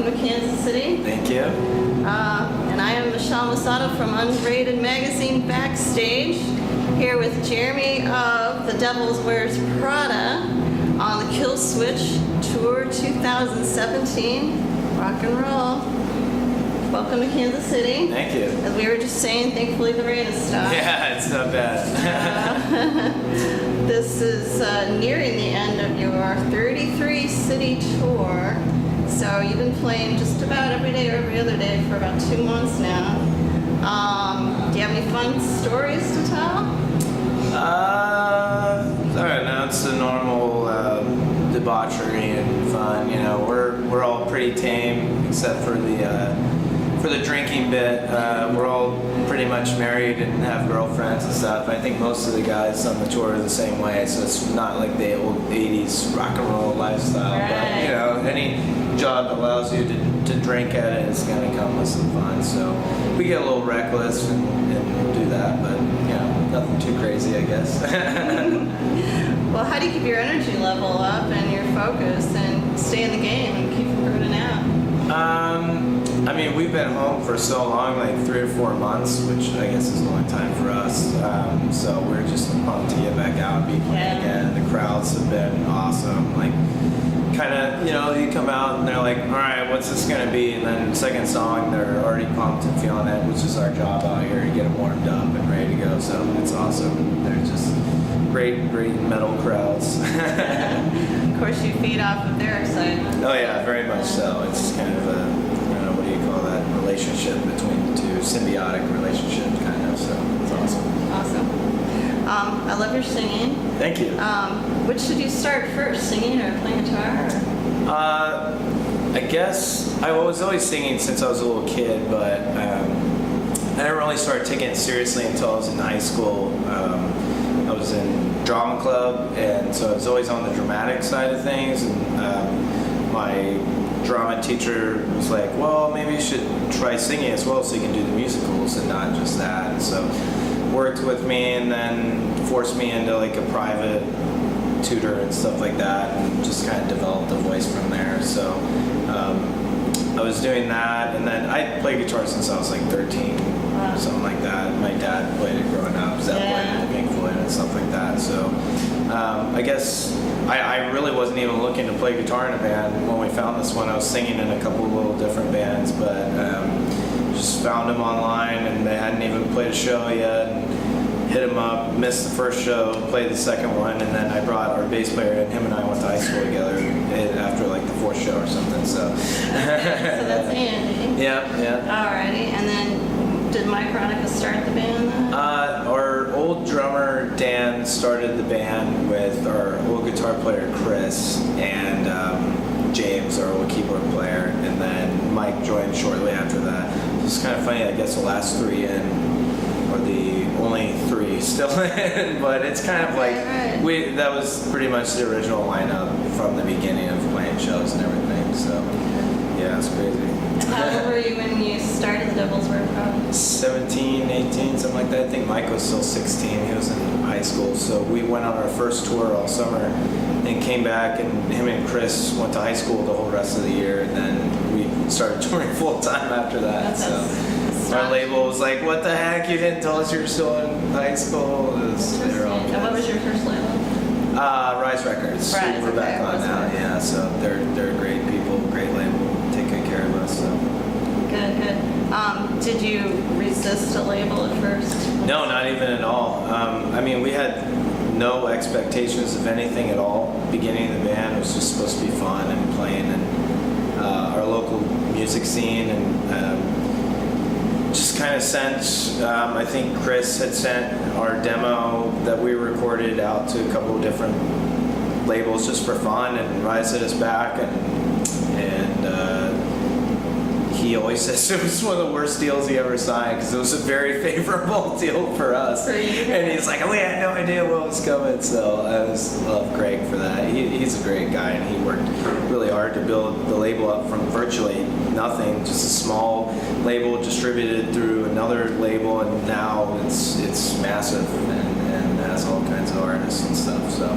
welcome to Kansas City. Thank you. And I am Michele Mussatto from Unrated magazine Backstage, here with Jeremy of the Devil Wears Prada on the Killthrax Tour 2017. Rock and roll. Welcome to Kansas City. Thank you. As we were just saying, thankfully the rain has stopped. Yeah, it's not bad. This is nearing the end of your 33-city tour. So you've been playing just about every day or every other day for about 2 months now. Do you have any fun stories to tell? All right, now it's the normal debauchery and fun. You know, we're all pretty tame except for the drinking bit. We're all pretty much married and have girlfriends and stuff. I think most of the guys on the tour are the same way, so it's not like the old 80s rock and roll lifestyle. Right. But, you know, any job that allows you to drink at it is going to come with some fun. So we get a little reckless and do that, but, you know, nothing too crazy, I guess. Well, how do you keep your energy level up and your focus and stay in the game and keep from burning out? I mean, we've been home for so long, like 3 or 4 months, which I guess is a long time for us. So we're just pumped to get back out and be playing again. The crowds have been awesome. Like, kind of, you know, you come out and they're like, all right, what's this going to be? And then second song, they're already pumped and feeling it, which is our job out here to get them warmed up and ready to go. So it's awesome. They're just great metal crowds. Of course, you feed off of their excitement. Oh yeah, very much so. It's kind of a, what do you call that, relationship between the two, symbiotic relationship kind of, so it's awesome. Awesome. I love your singing. Thank you. Which did you start first, singing or playing guitar? I guess I was always singing since I was a little kid, but I didn't really start taking it seriously until I was in high school. I was in drama club, and so I was always on the dramatic side of things, and my drama teacher was like, well, maybe you should try singing as well so you can do the musicals and not just that. And so worked with me and then forced me into like a private tutor and stuff like that, and just kind of developed a voice from there. So I was doing that, and then I played guitar since I was like 13 or something like that. My dad played it growing up, so played it in Pink Floyd and stuff like that. So I guess I really wasn't even looking to play guitar in a band when we found this one. I was singing in a couple of little different bands, but just found them online, and they hadn't even played a show yet. And hit him up, missed the first show, played the second one, and then I brought our bass player in. Him and I went to high school together after like the fourth show or something. So, So that's Andy. Yeah. Alrighty, and then did Mike Ronica start the band then? Our old drummer Dan started the band with our old guitar player Chris and James, our old keyboard player, and then Mike joined shortly after that. It's kind of funny, I guess the last 3 in, or the only 3 still in, but it's kind of like that was pretty much the original lineup from the beginning of playing shows and everything. So yeah, it's crazy. How old were you when you started the Devil Wears Prada? 17, 18, something like that. I think Mike was still 16. He was in high school. So we went on our first tour all summer and came back, and him and Chris went to high school the whole rest of the year, and then we started touring full time after that. So our label was like, what the heck? You didn't tell us you were still in high school? And what was your first label? Rise Records. Rise, We're back on now. Yeah, so they're great people, great label, take good care of us. So. Good. Did you resist a label at first? No, not even at all. I mean, we had no expectations of anything at all. Beginning of the band, it was just supposed to be fun and playing in our local music scene, and just kind of sent, I think Chris had sent our demo that we recorded out to a couple of different labels just for fun, and Rise hit us back, and he always says it was one of the worst deals he ever signed because it was a very favorable deal for us. And he's like, we had no idea what was coming. So I just love Craig for that. He's a great guy, and he worked really hard to build the label up from virtually nothing, just a small label distributed through another label, and now it's massive and has all kinds of artists and stuff. So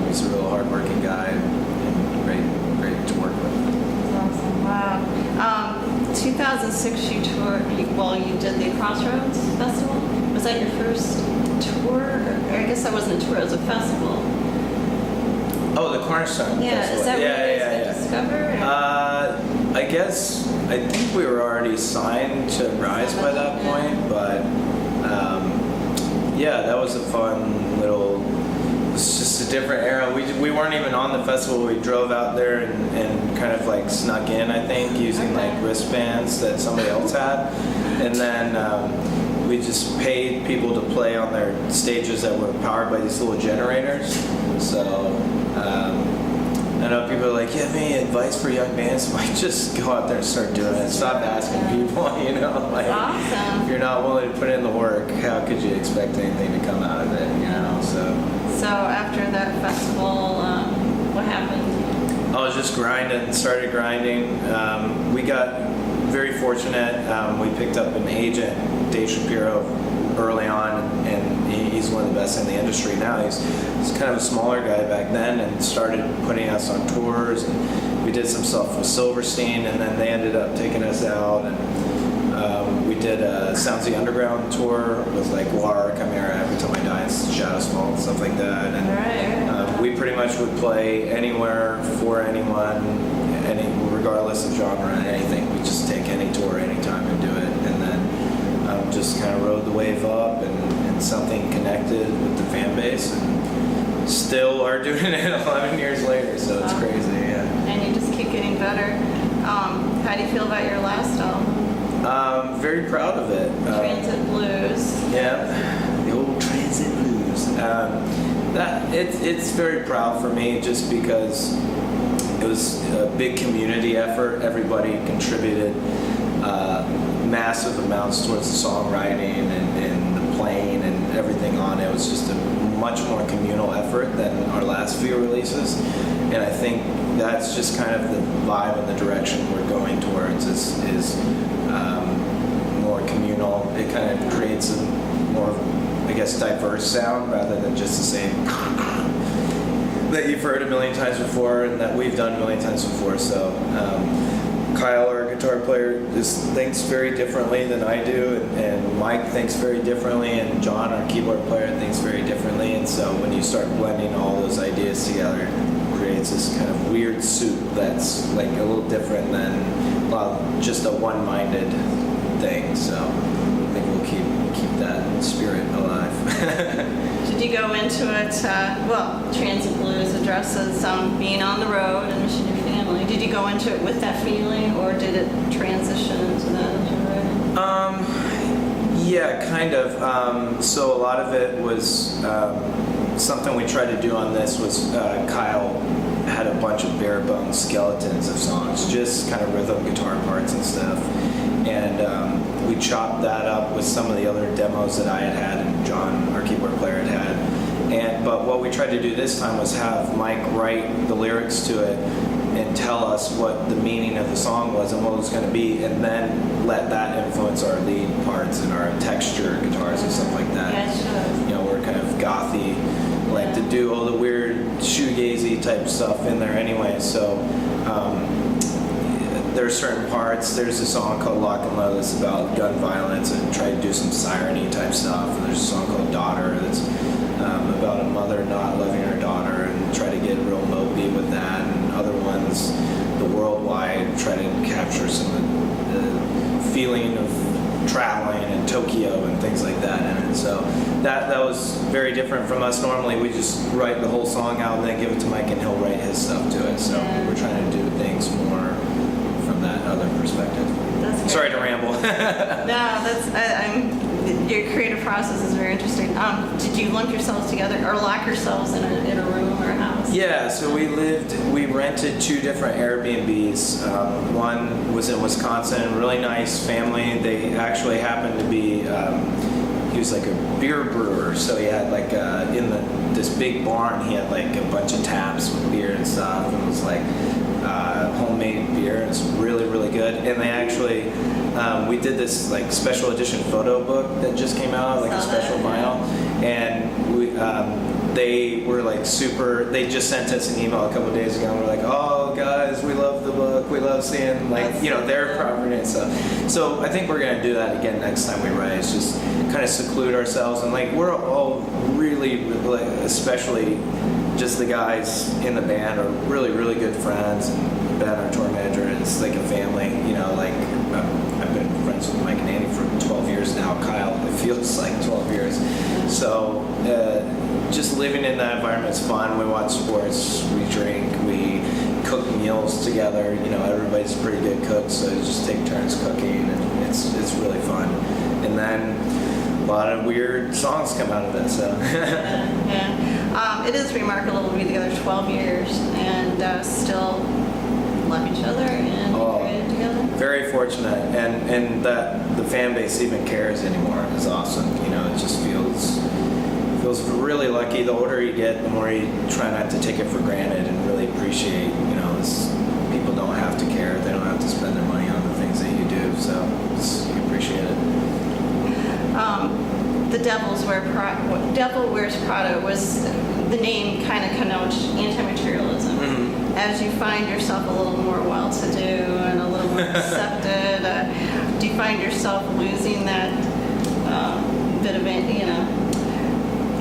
he's a real hardworking guy and great to work with. That's awesome. Wow. 2006 you toured, you did the Crossroads Festival. Was that your first tour? Or I guess that wasn't a tour, it was a festival. Oh, the Cornerstone Yeah, Festival. is that where you guys got discovered? I think we were already signed to Rise by that point, but yeah, that was a fun little. It was just a different era. We weren't even on the festival. We drove out there and kind of like snuck in, I think, using like wristbands that somebody else had, and then we just paid people to play on their stages that were powered by these little generators. So. I know people are like, you have any advice for young bands? Like, just go out there and start doing it. Stop asking people, you know? Like, awesome. If you're not willing to put in the work, how could you expect anything to come out of it, you know? So after that festival, what happened? I was just started grinding. We got very fortunate. We picked up an agent, Dave Shapiro, early on, and he's one of the best in the industry now. He's kind of a smaller guy back then, and started putting us on tours. And we did some stuff with Silverstein, and then they ended up taking us out. And we did a Sounds the Underground tour with like War, Chimera, Every Time I Die, Shadows Fall, and stuff like that. And we pretty much would play anywhere for anyone, regardless of genre, anything. We just take any tour, anytime, and do it. And then just kind of rode the wave up, and something connected with the fan base, and still are doing it 11 years later, so it's crazy, yeah. And you just keep getting better. How do you feel about your last album? Very proud of it. Transit Blues. Yeah, the old Transit Blues. It's very proud for me, just because it was a big community effort. Everybody contributed massive amounts towards the songwriting and the playing and everything on it. It was just a much more communal effort than our last few releases, and I think that's just kind of the vibe and the direction we're going towards is more communal. It kind of creates a more, I guess, diverse sound rather than just the same that you've heard a million times before and that we've done a million times before. So Kyle, our guitar player, just thinks very differently than I do, and Mike thinks very differently, and John, our keyboard player, thinks very differently. And so when you start blending all those ideas together, it creates this kind of weird soup that's like a little different than just a one-minded thing. So I think we'll keep that spirit alive. Did you go into it, Transit Blues addresses being on the road and missing your family. Did you go into it with that feeling, or did it transition into that as you're writing? Yeah, kind of. So a lot of it was something we tried to do on this was Kyle had a bunch of bare bones skeletons of songs, just kind of rhythm guitar parts and stuff. And we chopped that up with some of the other demos that I had and John, our keyboard player, had. But what we tried to do this time was have Mike write the lyrics to it and tell us what the meaning of the song was and what it was going to be, and then let that influence our lead parts and our texture guitars and stuff like that. Yeah, sure. You know, we're kind of gothy, like to do all the weird shoegazy type stuff in there anyway. So there's certain parts. There's a song called Lock and Load that's about gun violence and try to do some siren-y type stuff. And there's a song called Daughter that's about a mother not loving her daughter and try to get real mopey with that. And other ones, the Worldwide, try to capture some of the feeling of traveling in Tokyo and things like that in it. So that was very different from us. Normally we just write the whole song out and then give it to Mike and he'll write his stuff to it. So we're trying to do things more from that other perspective. That's Sorry to ramble. Your creative process is very interesting. Did you lump yourselves together or lock yourselves in a room or a house? Yeah, so we rented 2 different Airbnbs. One was in Wisconsin, really nice family. They actually happened to be, he was like a beer brewer, so he had like this big barn, he had like a bunch of taps with beer and stuff, and it was like homemade beer. It's really, really good. And they actually we did this like special edition photo book that just came out, like a special vinyl, and they were like super. They just sent us an email a couple days ago, and we're like, "Oh, guys, we love the book. We love seeing like their property and stuff." So I think we're gonna do that again next time we write. It's just kind of seclude ourselves, and like we're all really, like, especially just the guys in the band are really, really good friends. And Ben, our tour manager, is like a family. Like I've been friends with Mike and Andy for 12 years now. Kyle, it feels like 12 years. So just living in that environment is fun. We watch sports, we drink, we cook meals together. Everybody's a pretty good cook, so you just take turns cooking, and it's really fun. And then a lot of weird songs come out of it. So it is remarkable to be together 12 years and still love each other and be creative together. Very fortunate, and that the fan base even cares anymore is awesome. It just feels really lucky. The older you get, the more you try not to take it for granted and really appreciate. People don't have to care. They don't have to spend their money on the things that you do. So you appreciate it. The Devil Wears Prada was the name kind of connotes anti-materialism. Mm-hmm. As you find yourself a little more well-to-do and a little more accepted, do you find yourself losing that bit of it?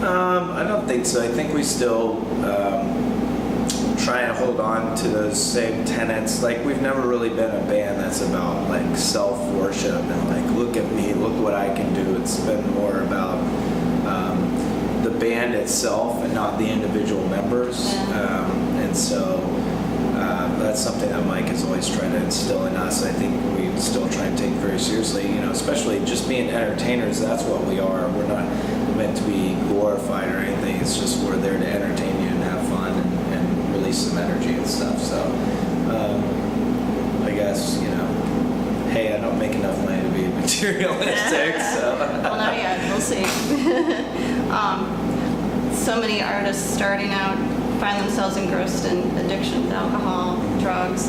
I don't think so. I think we still try and hold on to those same tenets. Like, we've never really been a band that's about like self-worship and like, look at me, look what I can do. It's been more about the band itself and not the individual members. And so that's something that Mike has always tried to instill in us. I think we still try and take very seriously, especially just being entertainers. That's what we are. We're not meant to be glorified or anything. It's just we're there to entertain you and have fun and release some energy and stuff. So I guess, hey, I don't make enough money to be materialistic. So. Well, not yet. We'll see. So many artists starting out find themselves engrossed in addiction to alcohol, drugs.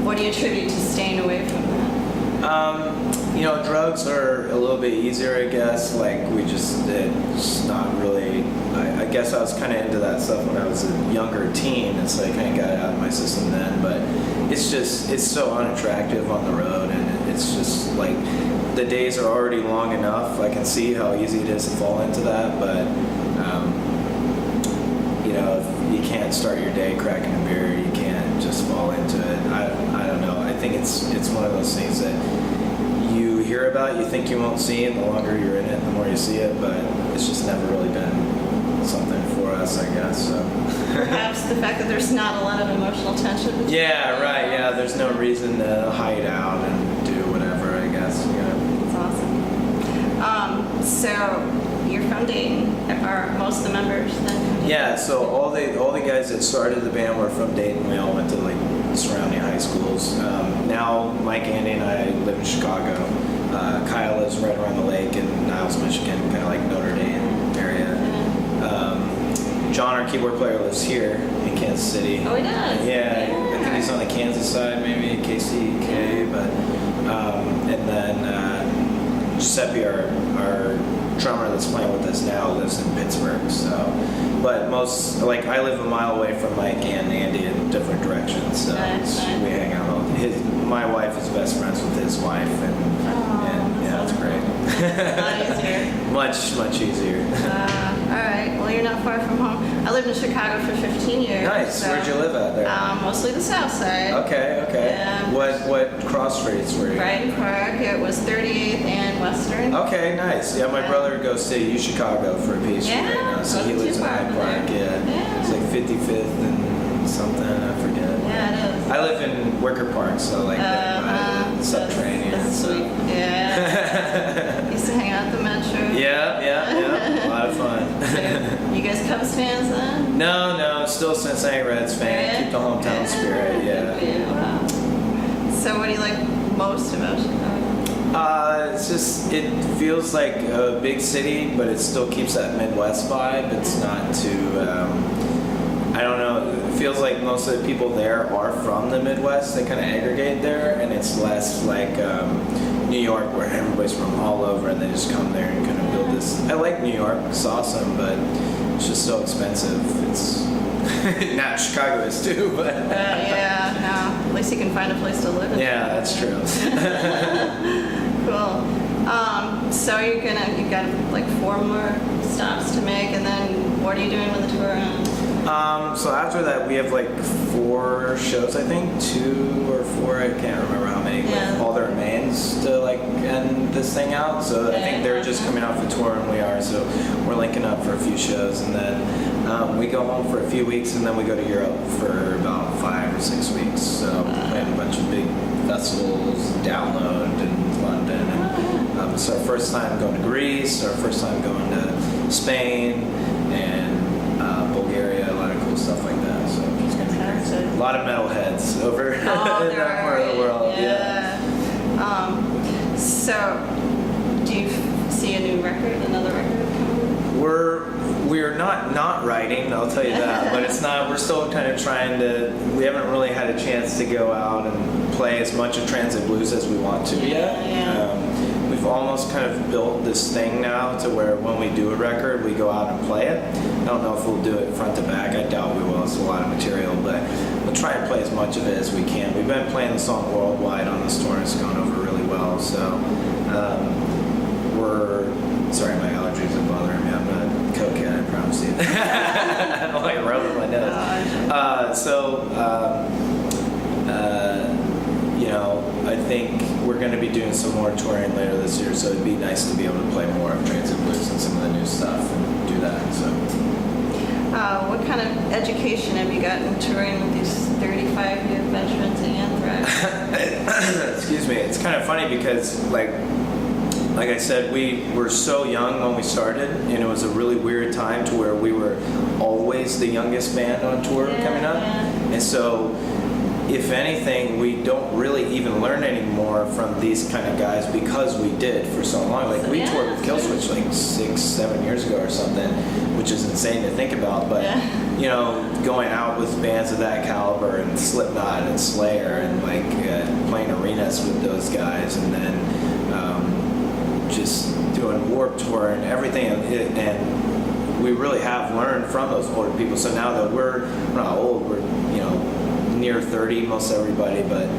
What do you attribute to staying away from that? Drugs are a little bit easier, I guess. Like, it's not really, I guess I was kind of into that stuff when I was a younger teen, and so I kind of got it out of my system then. But it's so unattractive on the road, and it's just like, the days are already long enough. I can see how easy it is to fall into that, but if you can't start your day cracking a beer, you can't just fall into it. I don't know. I think it's one of those things that you hear about, you think you won't see, and the longer you're in it, the more you see it, but it's just never really been something for us, I guess. So. Perhaps the fact that there's not a lot of emotional tension. Yeah, right. Yeah, there's no reason to hide out and do whatever, I guess. That's awesome. So you're from Dayton. Are most of the members then? Yeah, so all the guys that started the band were from Dayton. We all went to like surrounding high schools. Now Mike, Andy, and I live in Chicago. Kyle lives right around the lake in Niles, Michigan, kind of like Notre Dame area. John, our keyboard player, lives here in Kansas City. Oh, he does? Yeah, I think he's on the Kansas side, maybe KCK, but and then Giuseppe, our drummer that's playing with us now, lives in Pittsburgh. So, but I live a mile away from Mike and Andy in different directions. So nice. We hang out. My wife is best friends with his wife, and yeah, it's great. A lot easier. much easier. All right. Well, you're not far from home. I lived in Chicago for 15 years. Nice. So, Where'd you live at there? Mostly the South Side. Okay. Yeah. What cross streets were you? Brighton Park. It was 38th and Western. Okay, nice. Yeah, my brother goes to U Chicago for a pastry Yeah, right now, so he wasn't lives too in far Hyde from Park. there. Yeah, it's like 55th and something. I forget. Yeah, it is. I live in Wicker Park, so like subterranean. That's so. sweet. Yeah. Used to hang out at the Metro. Yeah. A lot of fun. So, you guys Cubs fans then? No, still Cincinnati Reds fan. Keep the hometown spirit. Yeah. Wow. So what do you like most about Chicago? It's just, it feels like a big city, but it still keeps that Midwest vibe. It's not too, I don't know, feels like most of the people there are from the Midwest. They kind of aggregate there, and it's less like New York, where everybody's from all over and they just come there and kind of build this. I like New York; it's awesome, but it's just so expensive. It's not Chicago is too, but yeah, no. At least you can find a place to live in. yeah, that's true. Cool. So you got like 4 more stops to make, and then what are you doing with the tour? So after that, we have like 4 shows, I think, 2 or 4. I can't remember how many. Yeah. With all the remains to like end this thing out. So I think they're just coming out for tour, and we are. So we're linking up for a few shows, and then we go home for a few weeks, and then we go to Europe for about 5 or 6 weeks. So playing a bunch of big festivals, Download in London, and it's our first time going to Greece, our first time going to Spain, and Bulgaria, a lot of cool stuff like that. So it's gonna be great. A lot of metalheads over in that part of the world. Yeah. So, do you see a new record, another record coming? We're not writing, I'll tell you that, but it's not. We're still kind of trying to. We haven't really had a chance to go out and play as much of Transit Blues as we want to yet. Yeah. We've almost kind of built this thing now to where when we do a record, we go out and play it. I don't know if we'll do it front to back. I doubt we will. It's a lot of material, but we'll try and play as much of it as we can. We've been playing the song worldwide on this tour, and it's gone over really well. So sorry, my allergies are bothering me. I'm not a cokehead, I promise you. I don't like rubbing my nose. I think we're going to be doing some more touring later this year, so it'd be nice to be able to play more of Transit Blues and some of the new stuff and do that. So, what kind of education have you gotten touring with these 35-year veterans of Anthrax? Excuse me. It's kind of funny because, like I said, we were so young when we started, and it was a really weird time to where we were always the youngest band on tour coming up, and so. If anything, we don't really even learn anymore from these kind of guys because we did for so long. Like we toured with Killthrax like 6-7 years ago or something, which is insane to think about. But going out with bands of that caliber and Slipknot and Slayer and like playing arenas with those guys, and then just doing Warped Tour and everything, and we really have learned from those older people. So now that we're not old, we're near 30, most everybody, but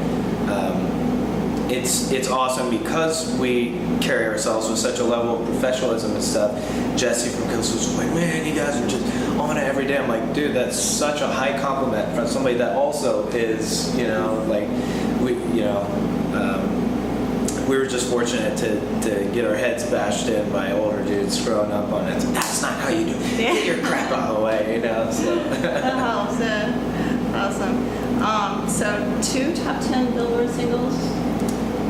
it's awesome because we carry ourselves with such a level of professionalism and stuff. Jesse from Killthrax was like, man, you guys are just on it every day. I'm like, dude, that's such a high compliment from somebody that also is, we were just fortunate to get our heads bashed in by older dudes growing up on it. That's not how you do it. Get your crap out of the way, So. That helps. Awesome. So 2 top 10 Billboard singles.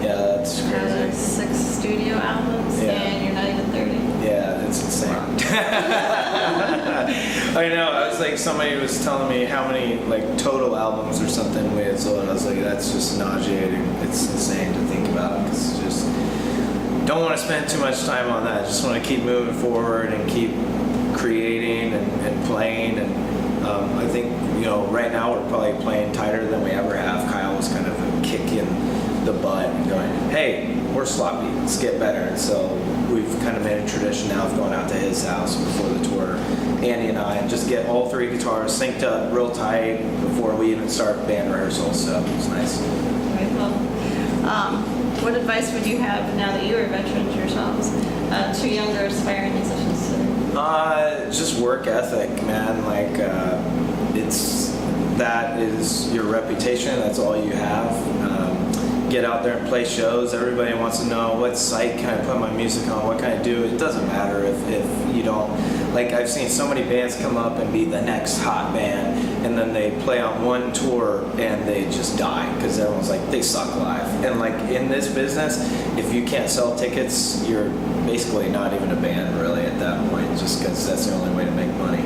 Yeah, that's crazy. 6 studio albums, and you're not even 30. Yeah, it's insane. I know. I was like, somebody was telling me how many like total albums or something we had sold, and I was like, that's just nauseating. It's insane to think about because just don't want to spend too much time on that. Just want to keep moving forward and keep creating and playing and. I think, right now we're probably playing tighter than we ever have. Kyle was kind of a kick in the butt and going, hey, we're sloppy, let's get better. And so we've kind of made a tradition now of going out to his house before the tour, Andy and I, and just get all 3 guitars synced up real tight before we even start band rehearsals. So it's nice. Very cool. What advice would you have now that you are veterans yourselves to younger aspiring musicians? Just work ethic, man. Like, that is your reputation. That's all you have. Get out there and play shows. Everybody wants to know what site can I put my music on, what can I do. It doesn't matter if you don't. Like, I've seen so many bands come up and be the next hot band, and then they play on one tour and they just die because everyone's like, they suck live. And like in this business, if you can't sell tickets, you're basically not even a band really at that point, just because that's the only way to make money,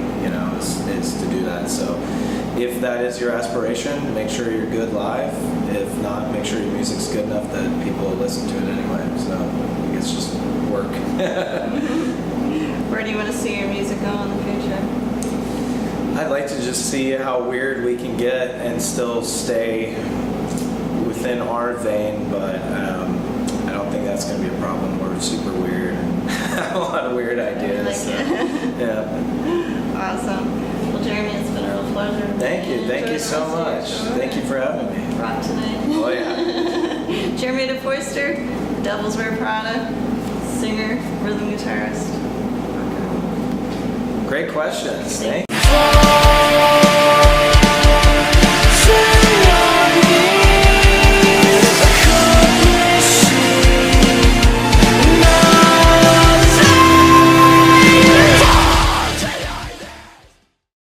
is to do that. So if that is your aspiration, make sure you're good live. If not, make sure your music's good enough that people will listen to it anyway. So I think it's just work. Where do you want to see your music go in the future? I'd like to just see how weird we can get and still stay within our vein, but I don't think that's going to be a problem. We're super weird. Have a lot of weird ideas. Like So, it. yeah. Awesome. Well, Jeremy, it's been a real pleasure. Thank you. Thank Enjoyed you so the much. rest of your Thank you for having me. tour. Rock tonight. Oh, yeah. Jeremy DePoyster, Devil Wears Prada, singer, rhythm guitarist. Great questions. Thank you.